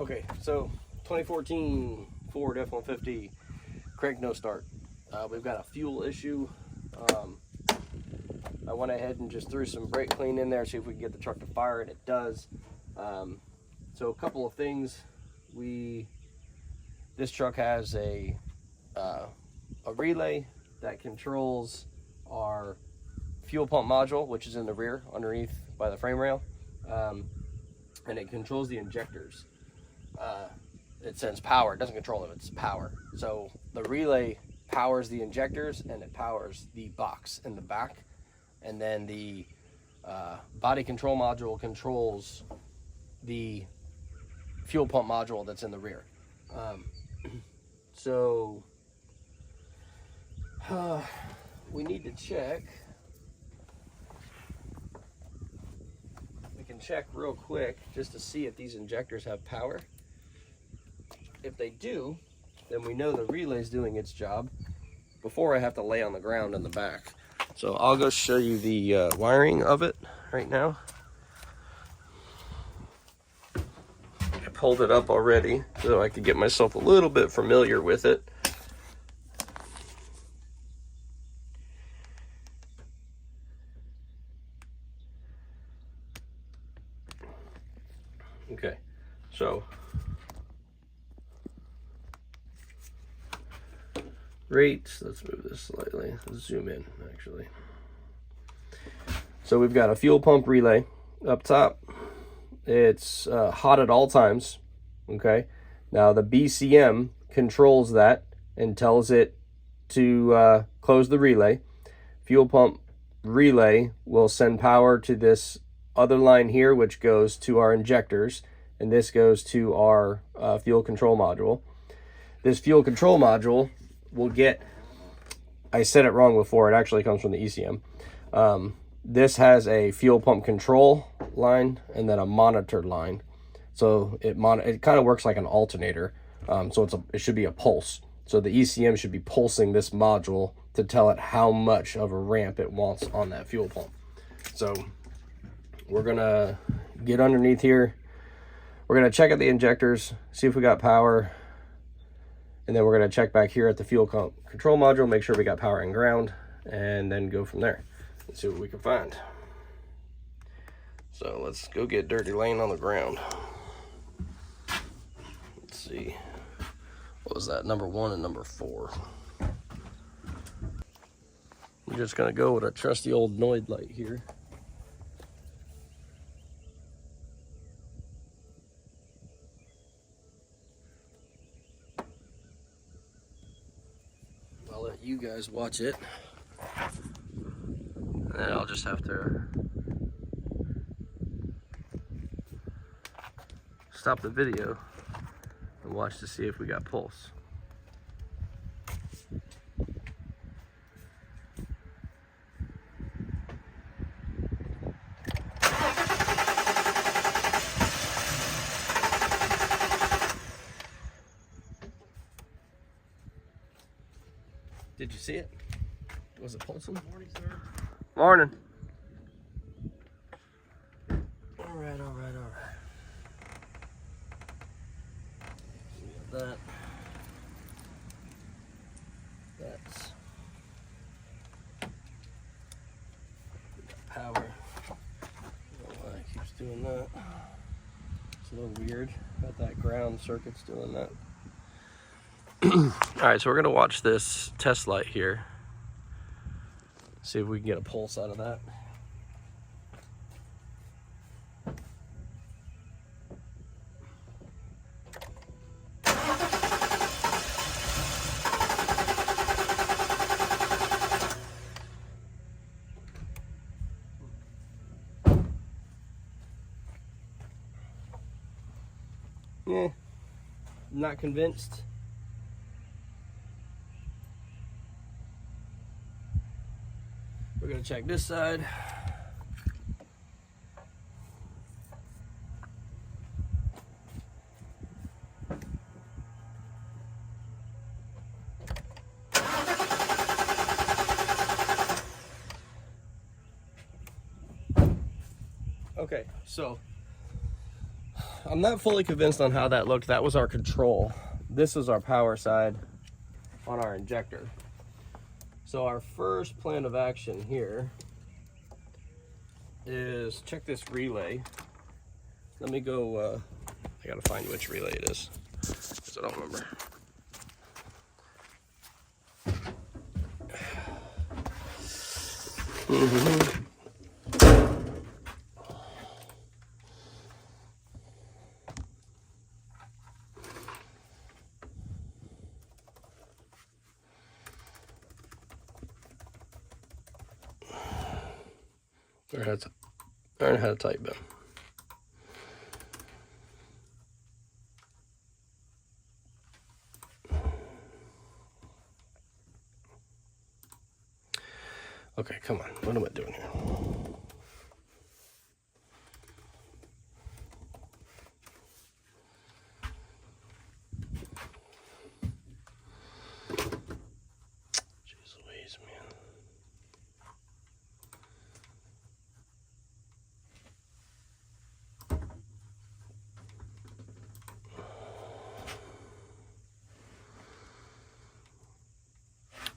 Okay, so 2014 Ford F-150 crank no start. We've got a fuel issue. I went ahead and just threw some brake clean in there, see if we can get the truck to fire, and it does. So a couple of things. This truck has a relay that controls our fuel pump module, which is in the rear underneath by the frame rail, and it controls the injectors. It sends power. It doesn't control them, it's power. So the relay powers the injectors and it powers the box in the back, and then the body control module controls the fuel pump module that's in the rear. So we need to check. We can check real quick just to see if these injectors have power. If they do, then we know the relay's doing its job before I have to lay on the ground in the back. So I'll go show you the wiring of it right now. I pulled it up already so I could get myself a little bit familiar with it. Okay, so rates, let's move this slightly, let's zoom in actually. So we've got a fuel pump relay up top. It's hot at all times. Okay, now the BCM controls that and tells it to close the relay. Fuel pump relay will send power to this other line here, which goes to our injectors, and this goes to our fuel control module. This fuel control module will get, I said it wrong before, it actually comes from the ECM. This has a fuel pump control line and then a monitor line. So it kind of works like an alternator. So it should be a pulse. So the ECM should be pulsing this module to tell it how much of a ramp it wants on that fuel pump. So we're gonna get underneath here. We're gonna check at the injectors, see if we got power, and then we're gonna check back here at the fuel control module, make sure we got power and ground, and then go from there and see what we can find. So let's go get dirty laying on the ground. Let's see, what was that, number 1 and number 4. I'm just gonna go with a trusty old Noid light here. I'll let you guys watch it, and then I'll just have to stop the video and watch to see if we got pulse. Did you see it? Was it pulsing? Morning, sir. Morning. All right. We got that. That's. We got power. I don't know why it keeps doing that. It's a little weird. Got that ground circuit's doing that. All right, so we're gonna watch this test light here. See if we can get a pulse out of that. Yeah, not convinced. We're gonna check this side. Okay, so I'm not fully convinced on how that looked. That was our control. This is our power side on our injector. So our first plan of action here is check this relay. Let me go, I gotta find which relay it is, because I don't remember. Learn how to type them. Okay, come on. What am I doing here? Jeez Louise, man.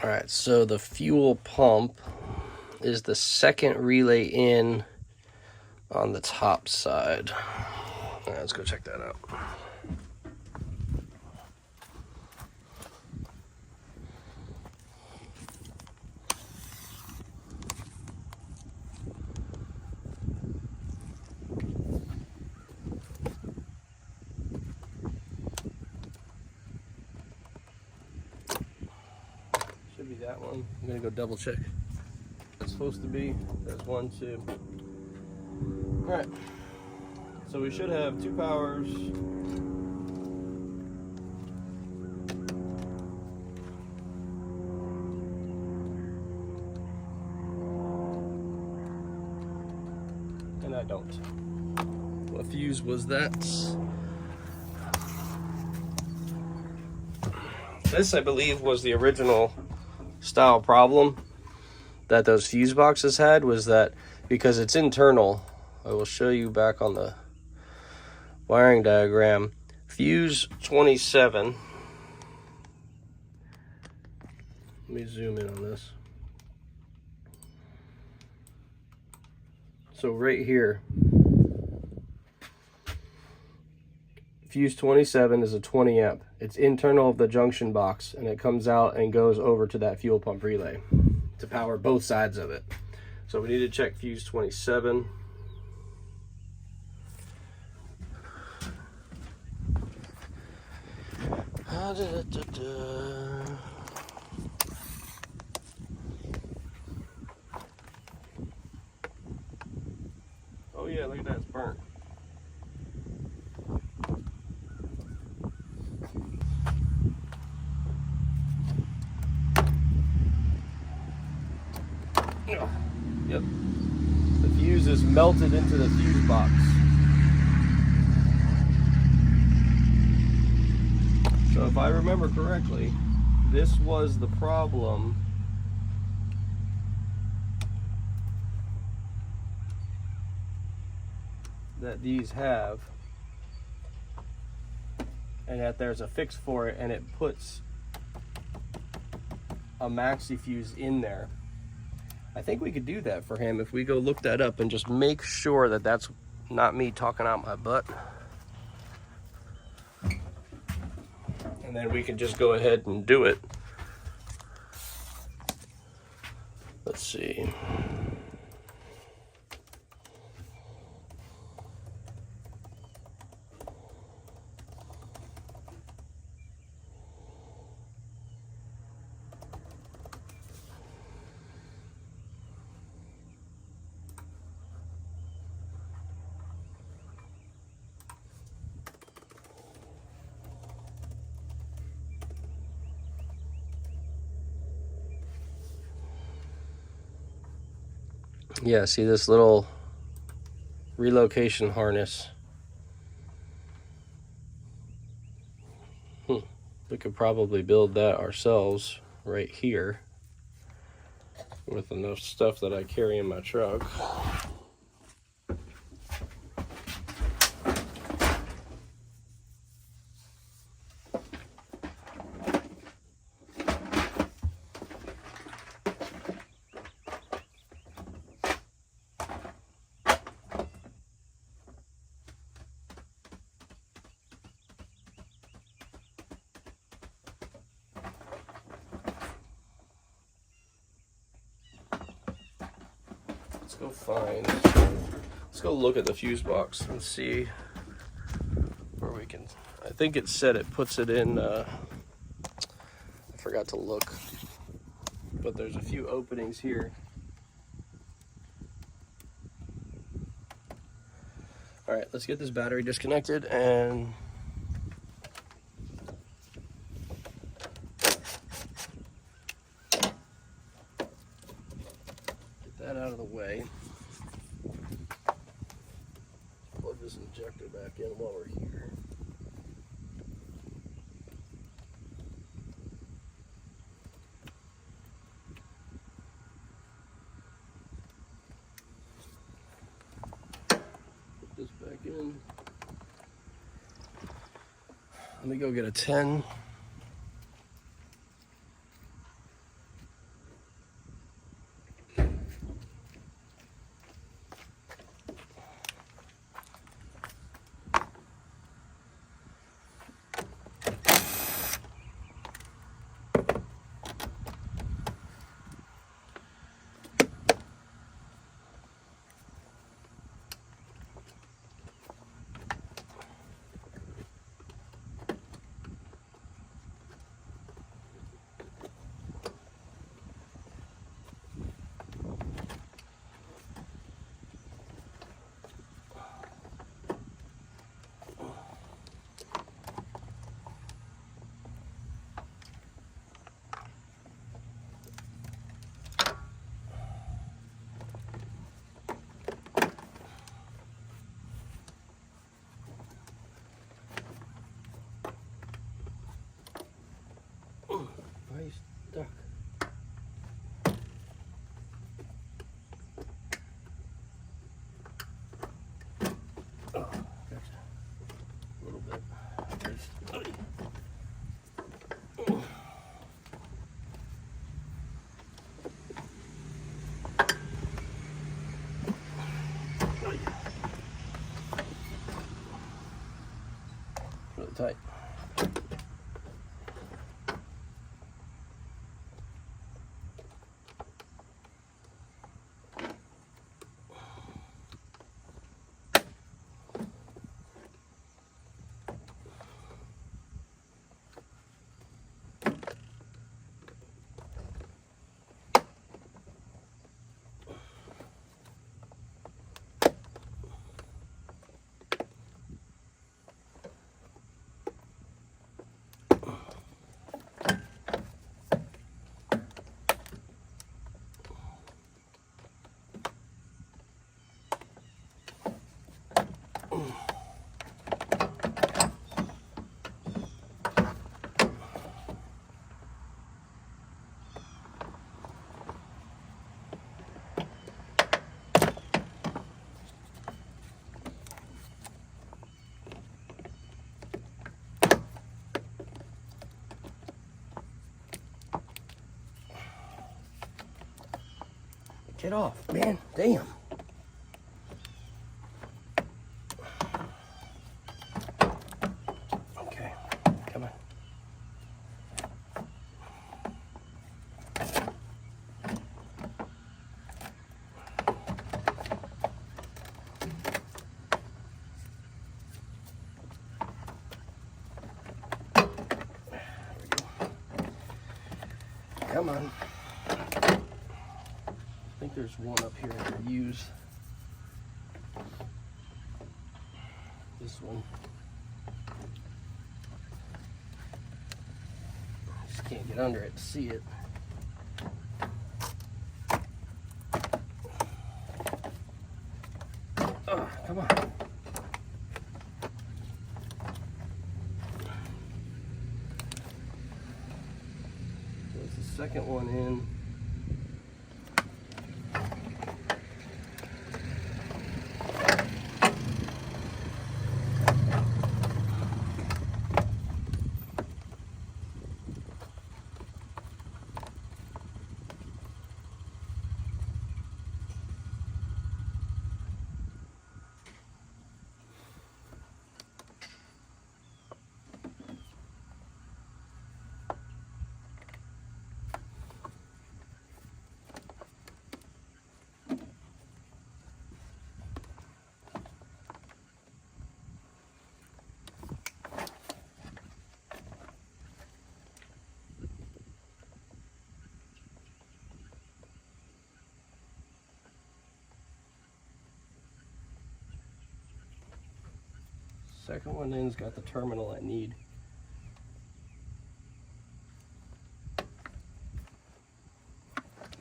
All right, so the fuel pump is the second relay in on the top side. All right, let's go check that out. Should be that one. I'm gonna go double check. It's supposed to be. There's 1, 2. All right. So we should have 2 powers. And I don't. What fuse was that? This, I believe, was the original style problem that those fuse boxes had, was that because it's internal, I will show you back on the wiring diagram, fuse 27, let me zoom in on this. So right here, fuse 27 is a 20 amp. It's internal of the junction box, and it comes out and goes over to that fuel pump relay to power both sides of it. So we need to check fuse 27. Oh yeah, look at that, it's burnt. Yep. The fuse is melted into the fuse box. So if I remember correctly, this was the problem that these have, and that there's a fix for it, and it puts a maxi fuse in there. I think we could do that for him if we go look that up and just make sure that that's not me talking out my butt. And then we can just go ahead and do it. Let's see. Yeah, see this little relocation harness. We could probably build that ourselves right here with enough stuff that I carry in my truck. let's go find, let's go look at the fuse box and see where we can, I think it said it puts it in, I forgot to look, but there's a few openings here. All right, let's get this battery disconnected and get that out of the way. Plug this injector back in while we're here. Put this back in. Let me go get a 10. Nice duck. Oh, gotcha. A little bit. Really tight. Get off, man. Damn. Okay, come on. There we go. Come on. I think there's one up here I could use. This one. Just can't get under it to see it. Oh, come on. There's the second one in. Second one in's got the terminal I need.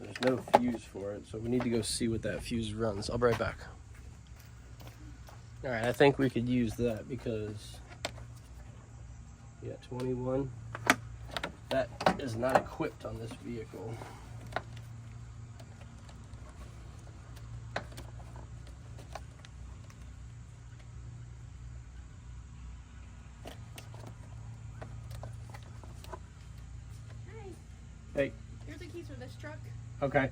There's no fuse for it, so we need to go see what that fuse runs. I'll be right back. All right, I think we could use that because, yeah, 21. That is not equipped on this vehicle. Hey. Here's the keys for this truck. Okay.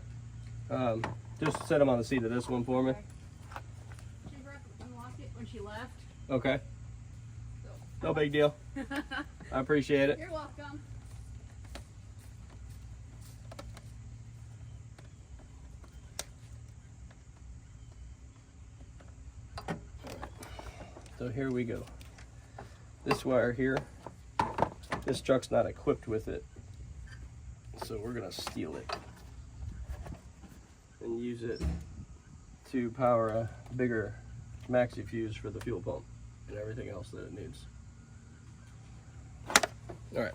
Just set them on the seat of this one for me. Okay. She forgot to unlock it when she left. Okay. So. No big deal. I appreciate it. You're welcome. So here we go. This wire here, this truck's not equipped with it. So we're gonna steal it and use it to power a bigger maxi fuse for the fuel pump and everything else that it needs. All right.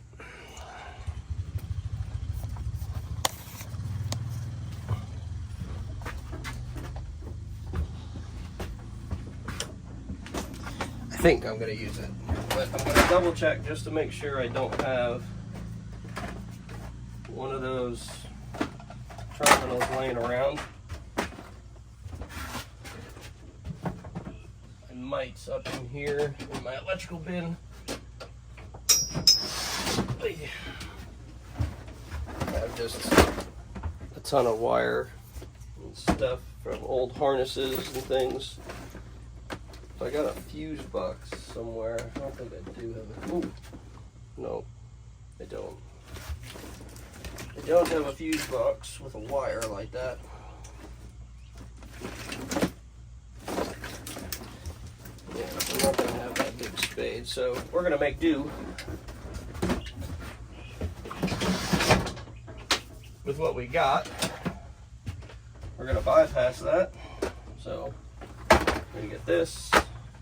I think I'm gonna use it, but I'm gonna double check just to make sure I don't have one of those terminals laying around. I might up in here in my electrical bin. I have just a ton of wire and stuff from old harnesses and things. So I got a fuse box somewhere. I don't think I do have it. Ooh, no, I don't. I don't have a fuse box with a wire like that. Yeah, I'm not gonna have that big spade, so we're gonna make do with what we got. We're gonna bypass that. So we're gonna get this,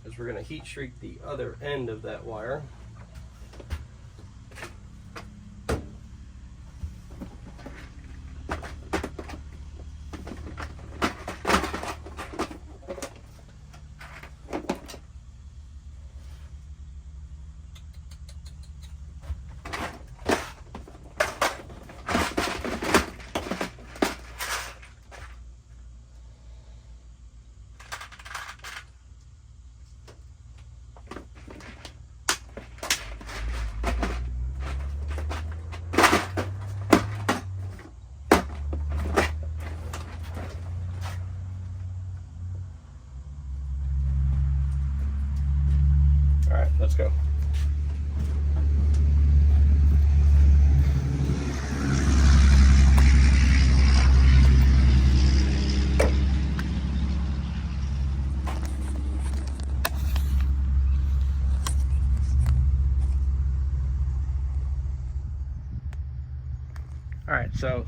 because we're gonna heat shrink the other end of that wire. All right, let's go. All right, so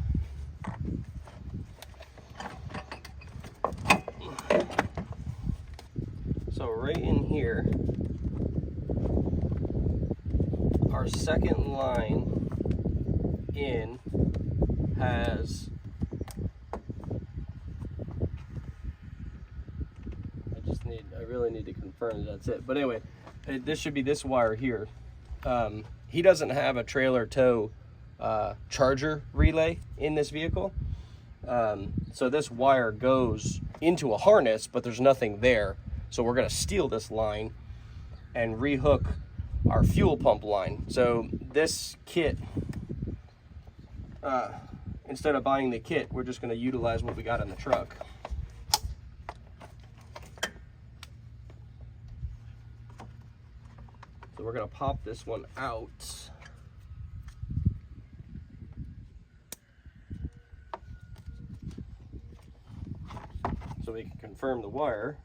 right in here, our second line in has, I really need to confirm that that's it. But anyway, this should be this wire here. He doesn't have a trailer tow charger relay in this vehicle. So this wire goes into a harness, but there's nothing there. So we're gonna steal this line and rehook our fuel pump line. So this kit, instead of buying the kit, we're just gonna utilize what we got in the truck. So we're gonna pop this one out. So we can confirm the wire.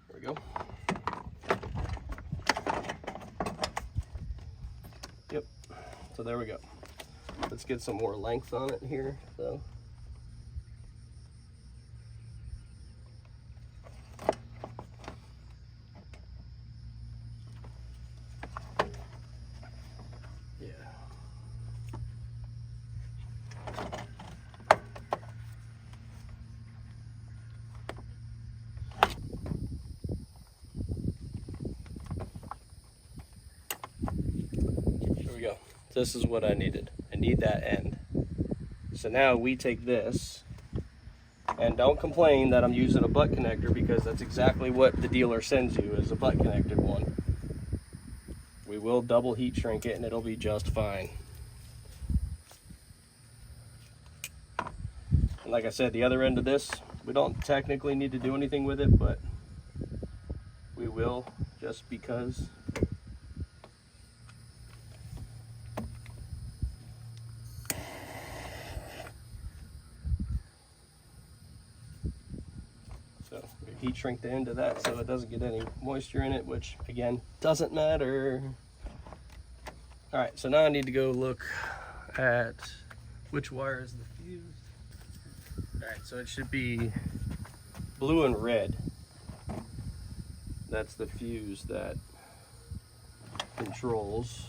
There we go. Yep, so there we go. Let's get some more length on it here, though. This is what I needed. I need that end. So now we take this, and don't complain that I'm using a butt connector, because that's exactly what the dealer sends you, is a butt connected one. We will double heat shrink it and it'll be just fine. And like I said, the other end of this, we don't technically need to do anything with it, but we will, just because. So we heat shrink the end of that so it doesn't get any moisture in it, which again, doesn't matter. All right, so now I need to go look at which wire is the fuse. All right, so it should be blue and red. That's the fuse that controls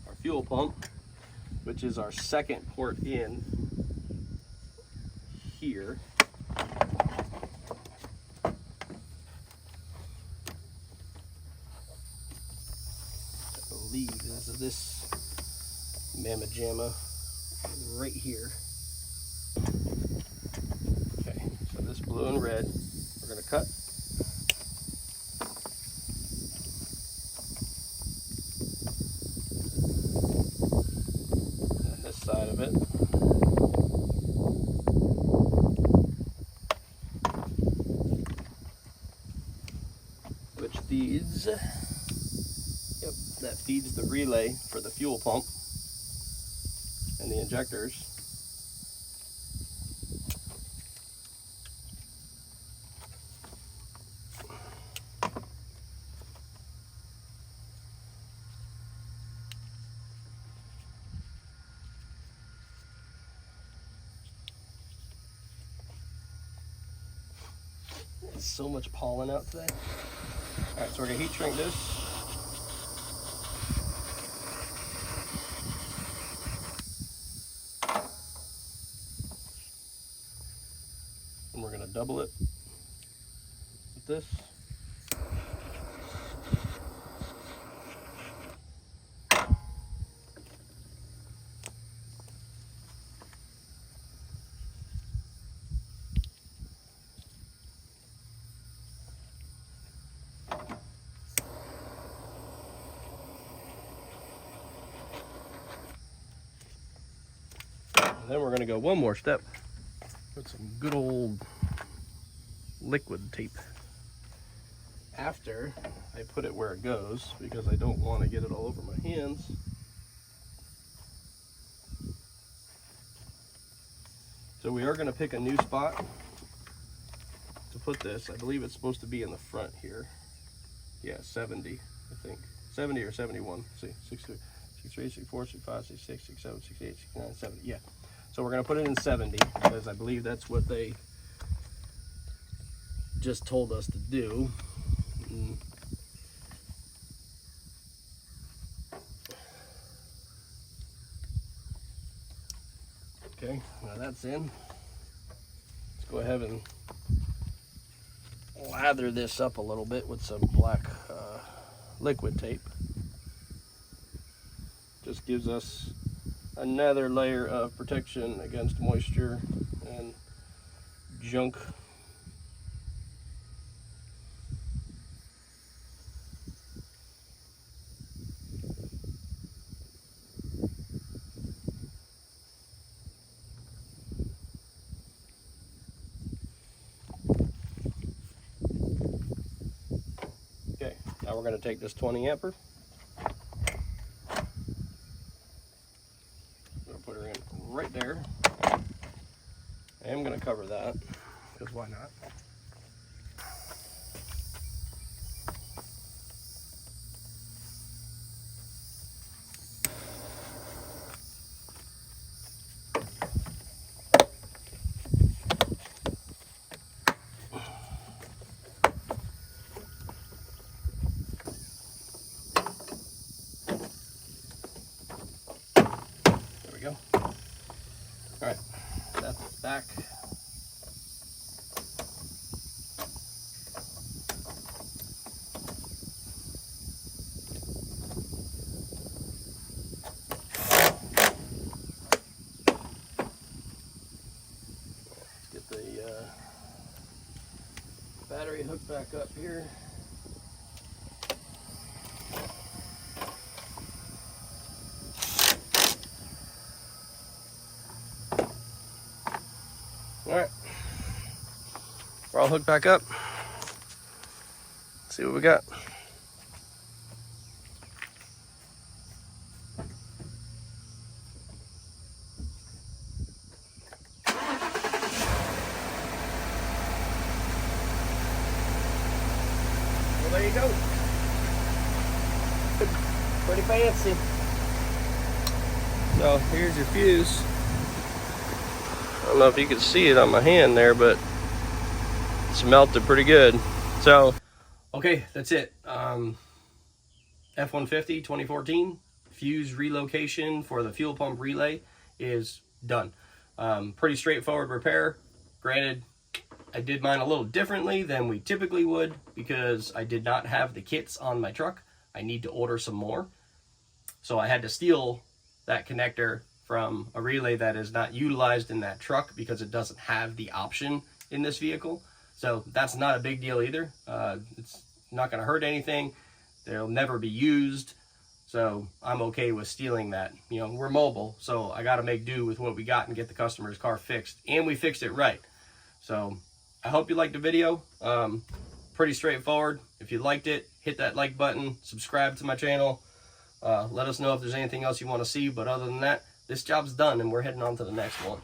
our fuel pump, which is our second port in here. I believe this mamma jamma right here. Okay, so this blue and red, we're going to cut. And this side of it. Which feeds, that feeds the relay for the fuel pump and the injectors. There's so much pollen out today. All right, so we're gonna heat shrink this. And we're gonna double it with this. And then we're gonna go one more step with some good old liquid tape. After I put it where it goes, because I don't want to get it all over my hands. So we are going to pick a new spot to put this. I believe it's supposed to be in the front here. Yeah, 70, I think. 70 or 71. Let's see, 63, 64, 65, 66, 67, 68, 69, 70. Yeah. So we're going to put it in 70, because I believe that's what they just told us to do. Okay, now that's in. Let's go ahead and lather this up a little bit with some black liquid tape. Just gives us another layer of protection against moisture and junk. Okay, now we're going to take this 20 amper. Right there. I am going to cover that, because why not? There we go. All right, that's back. hook back up here. All right, we're all hooked back up. Let's see what we got. Well, there you go. Pretty fancy. So here's your fuse. I don't know if you can see it on my hand there, but it's melted pretty good. So, okay, that's it. F150 2014 fuse relocation for the fuel pump relay is done. Pretty straightforward repair. Granted, I did mine a little differently than we typically would because I did not have the kits on my truck. I need to order some more. So I had to steal that connector from a relay that is not utilized in that truck because it doesn't have the option in this vehicle. So that's not a big deal either. It's not going to hurt anything. They'll never be used. So I'm okay with stealing that. You know, we're mobile, so I got to make do with what we got and get the customer's car fixed. And we fixed it right. So I hope you liked the video. Pretty straightforward. If you liked it, hit that like button, subscribe to my channel. Let us know if there's anything else you want to see. But other than that, this job's done and we're heading on to the next one.